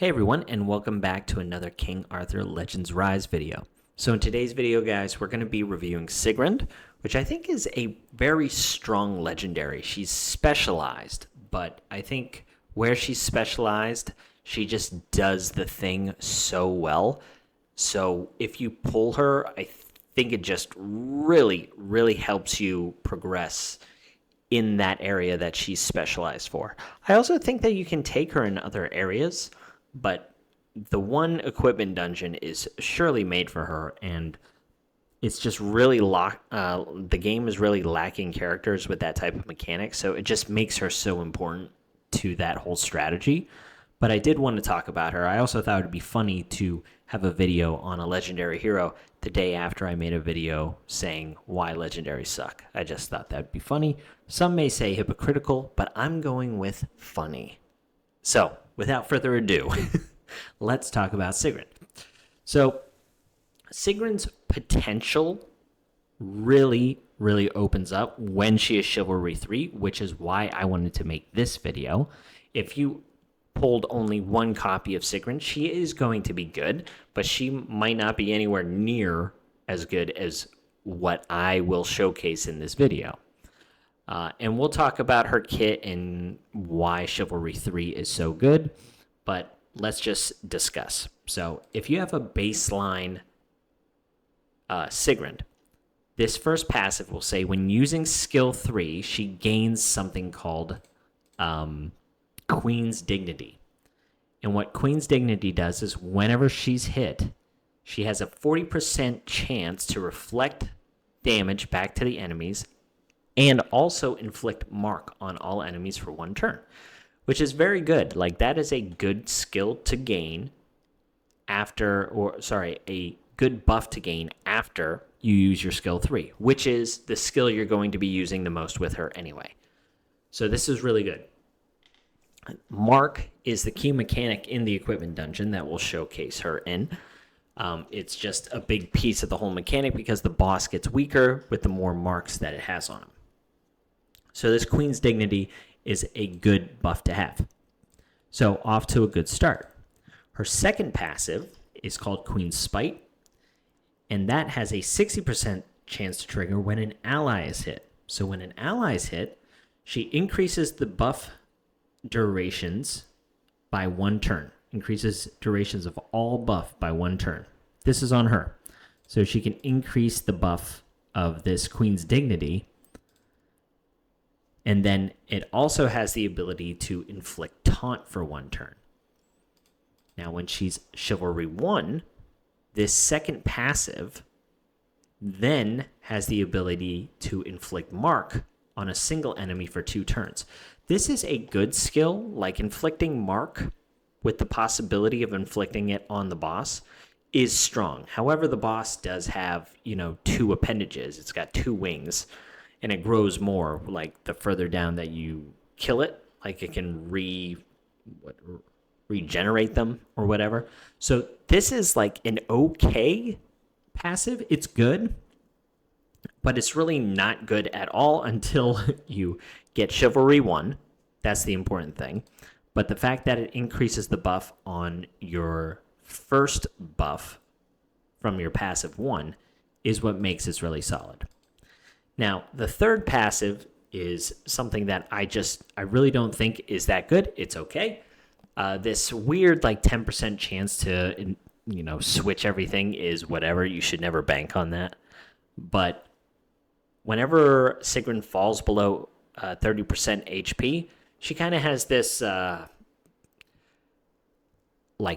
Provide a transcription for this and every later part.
Hey everyone, and welcome back to another King Arthur Legends Rise video. So in today's video, guys, we're going to be reviewing Sigrun, which I think is a very strong legendary. She's specialized, but I think where she's specialized, she just does the thing so well. So if you pull her, I think it just really helps you progress in that area that she's specialized for. I also think that you can take her in other areas, but the one equipment dungeon is surely made for her, and it's just really the game is really lacking characters with that type of mechanic, so it just makes her so important to that whole strategy. But I did want to talk about her. I also thought it would be funny to have a video on a legendary hero the day after I made a video saying why legendaries suck. I just thought that would be funny. Some may say hypocritical, but I'm going with funny. So, without further ado, let's talk about Sigrun. So, Sigrun's potential really opens up when she is Chivalry 3, which is why I wanted to make this video. If you pulled only one copy of Sigrun, she is going to be good, but she might not be anywhere near as good as what I will showcase in this video. And we'll talk about her kit and why Chivalry 3 is so good, but let's just discuss. So if you have a baseline Sigrun, this first passive will say when using skill 3, she gains something called Queen's Dignity. And what Queen's Dignity does is whenever she's hit, she has a 40% chance to reflect damage back to the enemies and also inflict mark on all enemies for one turn, which is very good. Like, that is a good skill to gain a good buff to gain after you use your skill 3, which is the skill you're going to be using the most with her anyway. So this is really good. Mark is the key mechanic in the equipment dungeon that we'll showcase her in. It's just a big piece of the whole mechanic because the boss gets weaker with the more marks that it has on him. So this Queen's Dignity is a good buff to have. So off to a good start. Her second passive is called Queen's Spite, and that has a 60% chance to trigger when an ally is hit. So when an ally is hit, she increases the buff durations by one turn. Increases durations of all buff by one turn. This is on her. So she can increase the buff of this Queen's Dignity. And then it also has the ability to inflict taunt for one turn. Now, when she's Chivalry 1, this second passive then has the ability to inflict mark on a single enemy for 2 turns. This is a good skill, like inflicting mark with the possibility of inflicting it on the boss is strong. However, the boss does have, 2 appendages. It's got 2 wings. And it grows more, like, the further down that you kill it. Like, it can regenerate them or whatever. So this is, like, an okay passive. It's good, but it's really not good at all until you get Chivalry 1. That's the important thing. But the fact that it increases the buff on your first buff from your passive 1 is what makes it really solid. Now, the third passive is something that I really don't think is that good. It's okay. This weird, 10% chance to, switch everything is whatever. You should never bank on that. But whenever Sigrun falls below 30% HP, she kind of has this,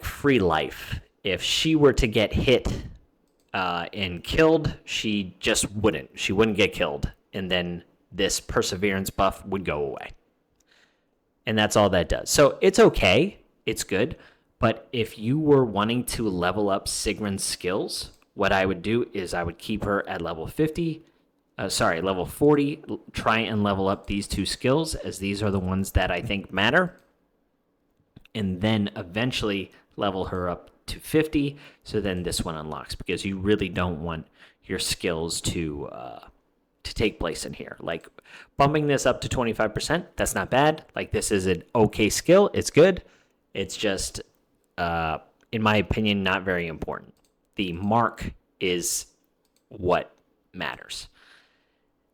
free life. If she were to get hit and killed, she just wouldn't. She wouldn't get killed. And then this perseverance buff would go away. And that's all that does. So it's okay. It's good. But if you were wanting to level up Sigrun's skills, what I would do is I would keep her at level 40. Try and level up these 2 skills, as these are the ones that I think matter. And then eventually level her up to 50, so then this one unlocks, because you really don't want your skills to take place in here. Like, bumping this up to 25%, that's not bad. Like, this is an okay skill. It's good. It's just in my opinion, not very important. The mark is what matters.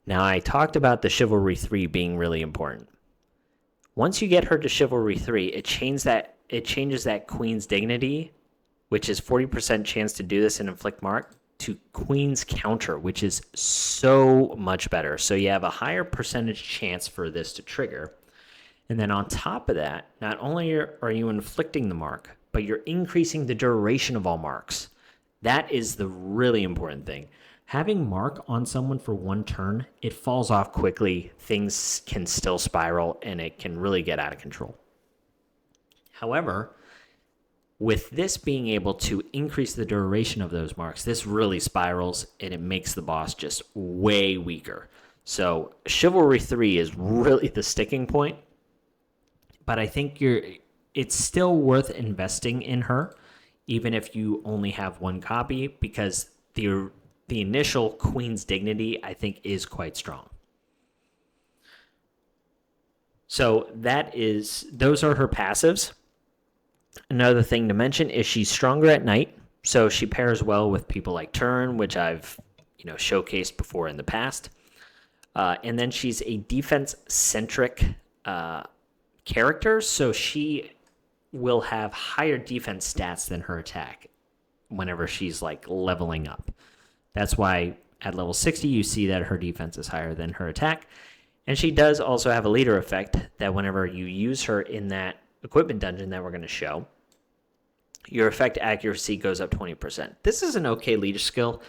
Now, I talked about the Chivalry 3 being really important. Once you get her to Chivalry 3, it changes that Queen's Dignity, which is 40% chance to do this and inflict mark, to Queen's Counter, which is so much better. So you have a higher percentage chance for this to trigger. And then on top of that, not only are you inflicting the mark, but you're increasing the duration of all marks. That is the really important thing. Having mark on someone for one turn, it falls off quickly. Things can still spiral, and it can really get out of control. However, with this being able to increase the duration of those marks, this really spirals, and it makes the boss just way weaker. So Chivalry 3 is really the sticking point, but I think it's still worth investing in her, even if you only have one copy, because the initial Queen's Dignity, I think, is quite strong. So those are her passives. Another thing to mention is she's stronger at night, so she pairs well with people like Turin, which I've showcased before in the past. And then she's a defense-centric character, so she will have higher defense stats than her attack whenever she's like leveling up. That's why at level 60 you see that her defense is higher than her attack. And she does also have a leader effect that whenever you use her in that equipment dungeon that we're going to show, your effect accuracy goes up 20%. This is an okay leader skill.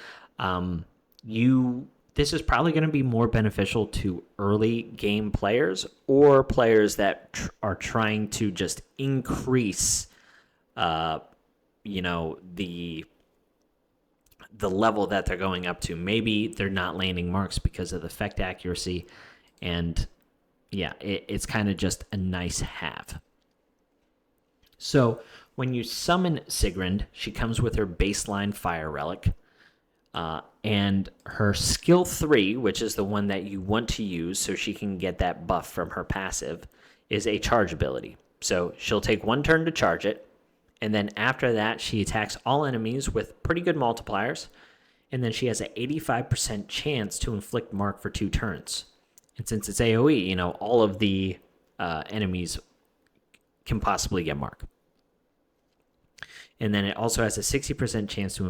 This is probably going to be more beneficial to early game players or players that are trying to just increase, the level that they're going up to. Maybe they're not landing marks because of the effect accuracy, and yeah, it's kind of just a nice have. So when you summon Sigrun, she comes with her baseline fire relic, and her skill 3, which is the one that you want to use so she can get that buff from her passive, is a charge ability. So she'll take one turn to charge it, and then after that, she attacks all enemies with pretty good multipliers, and then she has an 85% chance to inflict mark for 2 turns. And since it's AoE, all of the enemies can possibly get mark. And then it also has a 60% chance to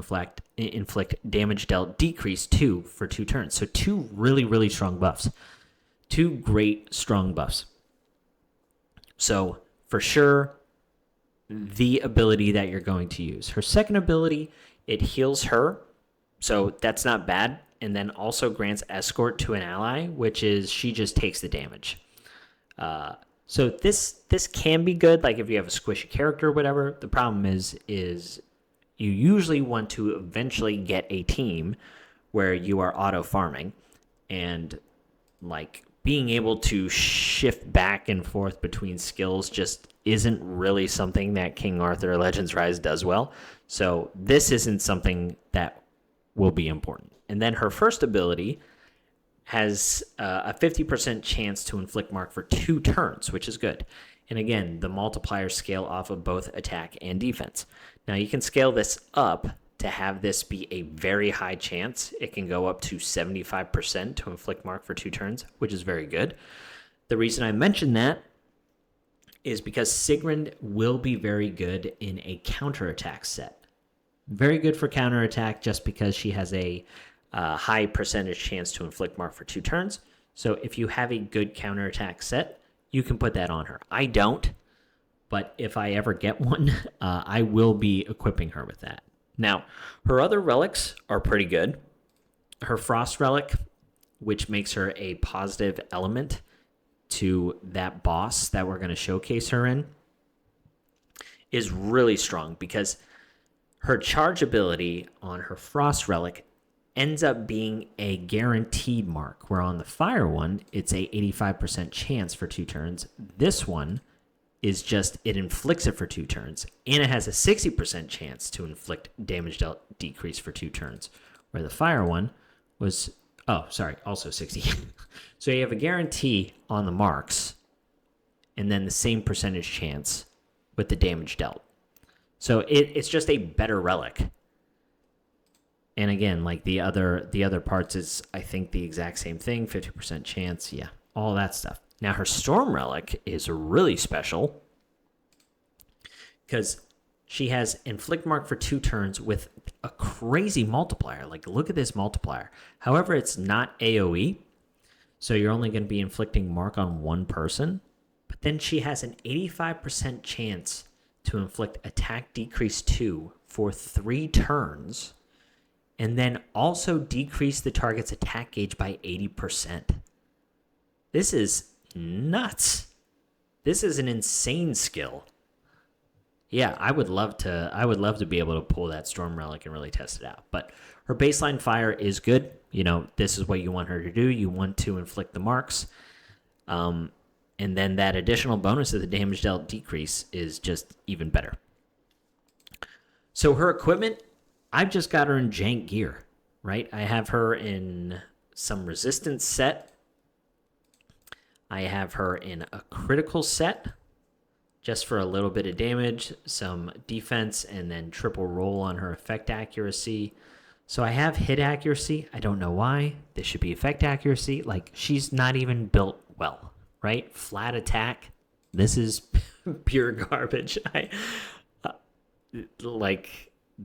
inflict damage dealt decrease 2 for 2 turns. So 2 really, really strong buffs. 2 great strong buffs. So for sure, the ability that you're going to use. Her second ability, it heals her, so that's not bad, and then also grants escort to an ally, which is she just takes the damage. So this can be good, like if you have a squishy character or whatever. The problem is you usually want to eventually get a team where you are auto farming, and like being able to shift back and forth between skills just isn't really something that King Arthur Legends Rise does well. So this isn't something that will be important. And then her first ability has a 50% chance to inflict mark for 2 turns, which is good. And again, the multipliers scale off of both attack and defense. Now you can scale this up to have this be a very high chance. It can go up to 75% to inflict mark for 2 turns, which is very good. The reason I mention that is because Sigrun will be very good in a counterattack set. Very good for counterattack just because she has a high percentage chance to inflict mark for 2 turns. So if you have a good counterattack set, you can put that on her. I don't, but if I ever get one, I will be equipping her with that. Now, her other relics are pretty good. Her Frost relic, which makes her a positive element to that boss that we're going to showcase her in, is really strong because her charge ability on her Frost relic ends up being a guaranteed mark, where on the Fire one, it's a 85% chance for 2 turns. This one is just, it inflicts it for 2 turns, and it has a 60% chance to inflict damage dealt decrease for 2 turns, where the Fire one was, also 60. So you have a guarantee on the marks, and then the same percentage chance with the damage dealt. So it's just a better relic. And again, like the other parts is, I think, the exact same thing, 50% chance, yeah, all that stuff. Now her Storm Relic is really special because she has Inflict Mark for 2 turns with a crazy multiplier. Like, look at this multiplier. However, it's not AoE, so you're only going to be inflicting mark on one person. But then she has an 85% chance to inflict attack decrease 2 for 3 turns, and then also decrease the target's attack gauge by 80%. This is nuts. This is an insane skill. Yeah, I would love to be able to pull that Storm Relic and really test it out. But her baseline fire is good. You know, this is what you want her to do. You want to inflict the marks. And then that additional bonus of the damage dealt decrease is just even better. So her equipment, I've just got her in jank gear, right? I have her in some resistance set. I have her in a critical set, just for a little bit of damage, some defense, and then triple roll on her effect accuracy. So I have hit accuracy. I don't know why. This should be effect accuracy. Like, she's not even built well, right? Flat attack. This is pure garbage.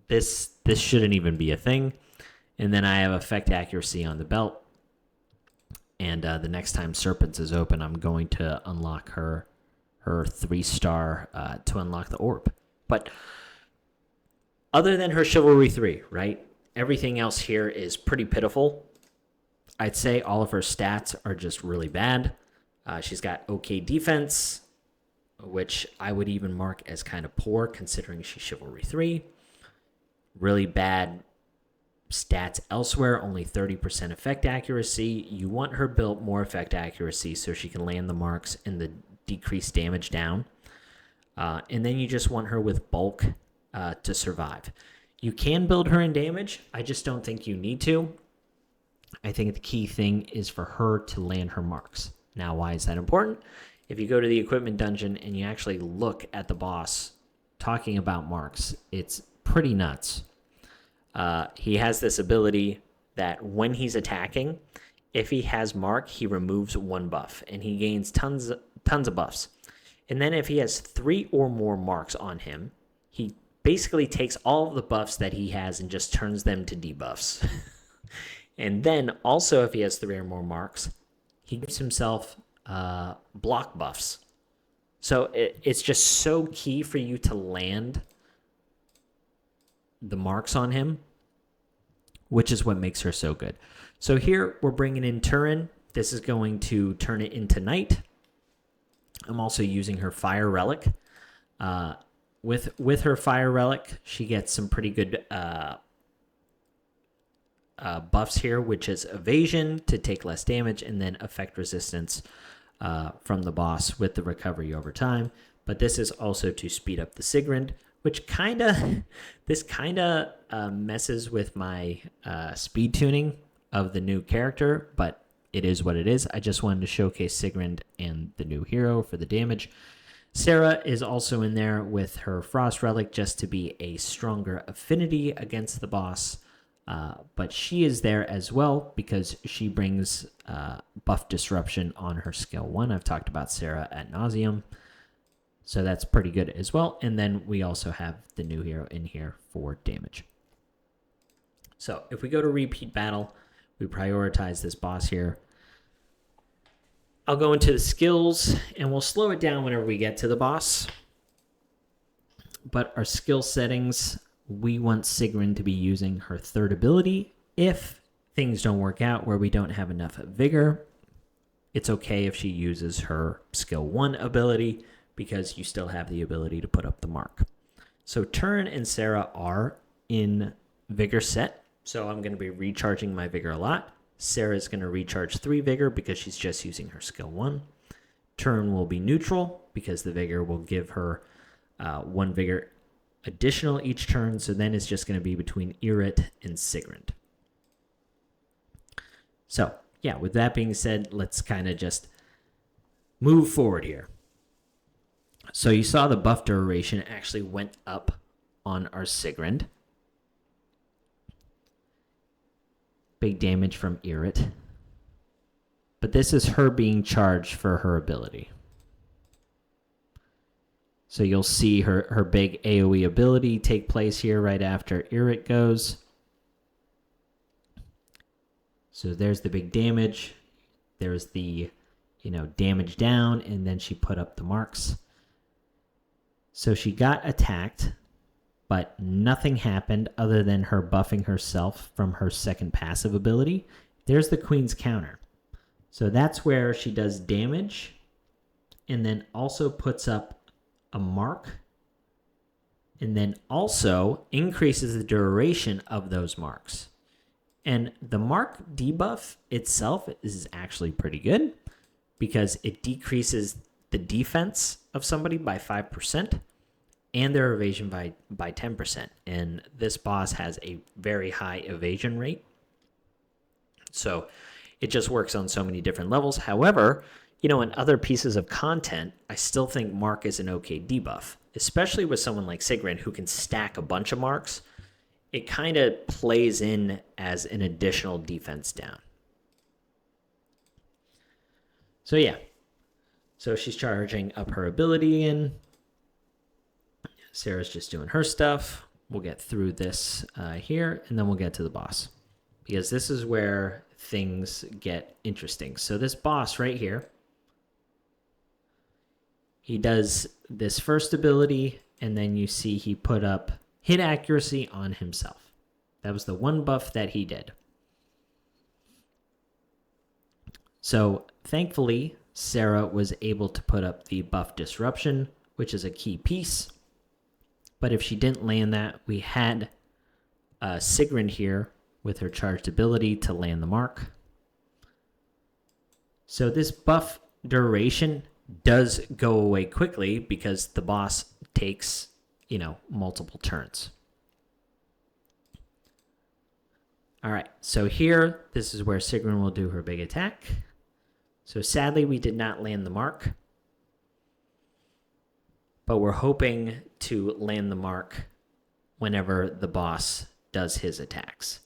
This shouldn't even be a thing. And then I have effect accuracy on the belt. And the next time Serpents is open, I'm going to unlock her 3-star to unlock the orb. But other than her Chivalry 3, right? Everything else here is pretty pitiful. I'd say all of her stats are just really bad. She's got okay defense, which I would even mark as kind of poor considering she's Chivalry 3. Really bad stats elsewhere, only 30% effect accuracy. You want her built more effect accuracy so she can land the marks and the decreased damage down. And then you just want her with bulk to survive. You can build her in damage. I just don't think you need to. I think the key thing is for her to land her marks. Now, why is that important? If you go to the equipment dungeon and you actually look at the boss talking about marks, it's pretty nuts. He has this ability that when he's attacking, if he has mark, he removes 1 buff, and he gains tons of buffs. And then if he has 3 or more marks on him, he basically takes all of the buffs that he has and just turns them to debuffs. And then also if he has 3 or more marks, he gives himself block buffs. So it's just so key for you to land the marks on him, which is what makes her so good. So here we're bringing in Turin. This is going to turn it into night. I'm also using her Fire Relic. With her Fire Relic, she gets some pretty good buffs here, which is evasion to take less damage, and then effect resistance from the boss with the recovery over time. But this is also to speed up the Sigrun, which this kind of messes with my speed tuning of the new character, but it is what it is. I just wanted to showcase Sigrun and the new hero for the damage. Sarah is also in there with her Frost Relic just to be a stronger affinity against the boss, but she is there as well because she brings buff disruption on her skill 1. I've talked about Sarah ad nauseum. So that's pretty good as well. And then we also have the new hero in here for damage. So if we go to repeat battle, we prioritize this boss here. I'll go into the skills and we'll slow it down whenever we get to the boss. But our skill settings, we want Sigrun to be using her 3rd ability. If things don't work out where we don't have enough vigor, it's okay if she uses her skill 1 ability, because you still have the ability to put up the mark. So Turin and Sarah are in Vigor set, so I'm going to be recharging my Vigor a lot. Sarah's going to recharge 3 Vigor because she's just using her skill 1. Turin will be neutral because the Vigor will give her 1 Vigor additional each turn, so then it's just going to be between Yrrit and Sigrun. So, yeah, with that being said, let's kind of just move forward here. So you saw the buff duration actually went up on our Sigrun. Big damage from Irrit. But this is her being charged for her ability. So you'll see her big AoE ability take place here right after Irrit goes. So there's the big damage. There's the, damage down, and then she put up the marks. So she got attacked, but nothing happened other than her buffing herself from her second passive ability. There's the Queen's counter. So that's where she does damage and then also puts up a mark and then also increases the duration of those marks. And the mark debuff itself is actually pretty good because it decreases the defense of somebody by 5% and their evasion by 10%. And this boss has a very high evasion rate. So it just works on so many different levels. However, in other pieces of content, I still think mark is an okay debuff, especially with someone like Sigrun who can stack a bunch of marks. It kind of plays in as an additional defense down. So yeah. So she's charging up her ability in. Sarah's just doing her stuff. We'll get through this here, and then we'll get to the boss. Because this is where things get interesting. So this boss right here, he does this first ability, and then you see he put up hit accuracy on himself. That was the one buff that he did. So thankfully, Sarah was able to put up the buff disruption, which is a key piece. But if she didn't land that, we had Sigrun here with her charged ability to land the mark. So this buff duration does go away quickly because the boss takes, multiple turns. All right, so here, this is where Sigrun will do her big attack. So sadly, we did not land the mark. But we're hoping to land the mark whenever the boss does his attacks.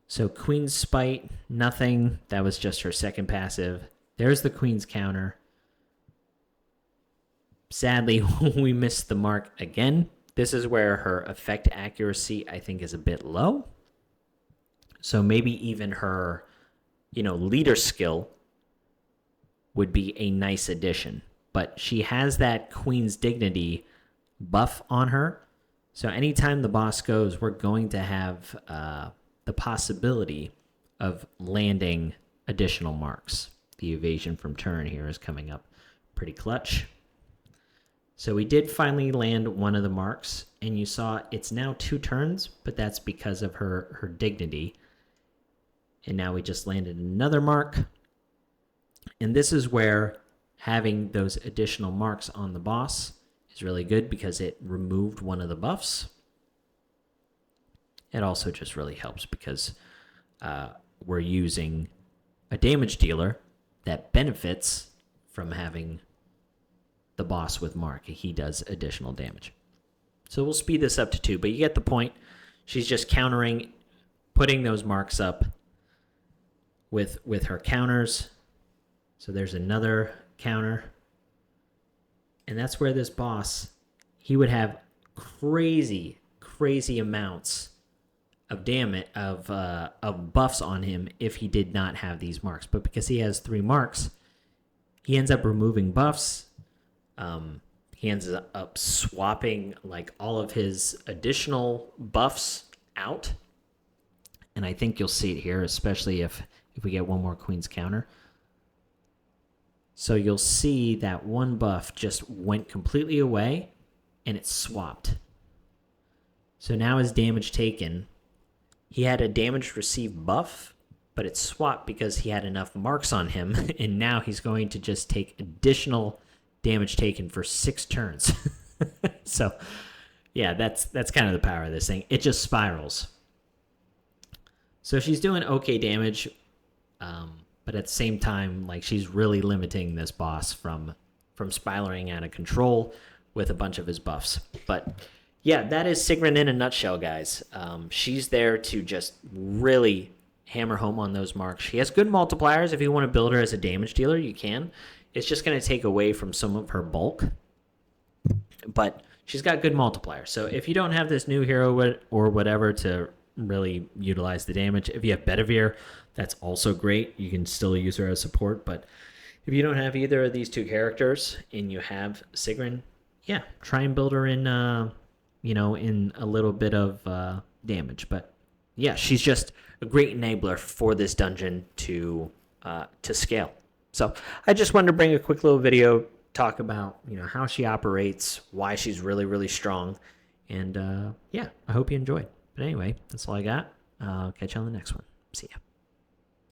So Queen's Spite, nothing. That was just her second passive. There's the Queen's counter. Sadly, we missed the mark again. This is where her effect accuracy, I think, is a bit low. So maybe even her, leader skill would be a nice addition. But she has that Queen's Dignity buff on her. So anytime the boss goes, we're going to have the possibility of landing additional marks. The evasion from turn here is coming up pretty clutch. So we did finally land one of the marks, and you saw it's now 2 turns, but that's because of her dignity. And now we just landed another mark. And this is where having those additional marks on the boss is really good because it removed one of the buffs. It also just really helps because we're using a damage dealer that benefits from having the boss with mark. He does additional damage. So we'll speed this up to 2, but you get the point. She's just countering, putting those marks up with her counters. So there's another counter. And that's where this boss, he would have crazy amounts of damage, of buffs on him if he did not have these marks. But because he has 3 marks, he ends up removing buffs. He ends up swapping like all of his additional buffs out. And I think you'll see it here, especially if we get one more Queen's counter. So you'll see that one buff just went completely away and it swapped. So now his damage taken, he had a damage received buff, but it swapped because he had enough marks on him. And now he's going to just take additional damage taken for 6 turns. So yeah, that's kind of the power of this thing. It just spirals. So she's doing okay damage, but at the same time, like, she's really limiting this boss from spiraling out of control, with a bunch of his buffs. But yeah, that is Sigrun in a nutshell, guys. She's there to just really hammer home on those marks. She has good multipliers. If you want to build her as a damage dealer, you can. It's just going to take away from some of her bulk. But she's got good multipliers. So if you don't have this new hero or whatever to really utilize the damage, if you have Bedivere, that's also great. You can still use her as support. But if you don't have either of these two characters and you have Sigrun, yeah, try and build her in, in a little bit of damage. But yeah, she's just a great enabler for this dungeon to scale. So I just wanted to bring a quick little video, talk about how she operates, why she's really, really strong, and yeah, I hope you enjoyed. But anyway, that's all I got. I'll catch you on the next one. See ya.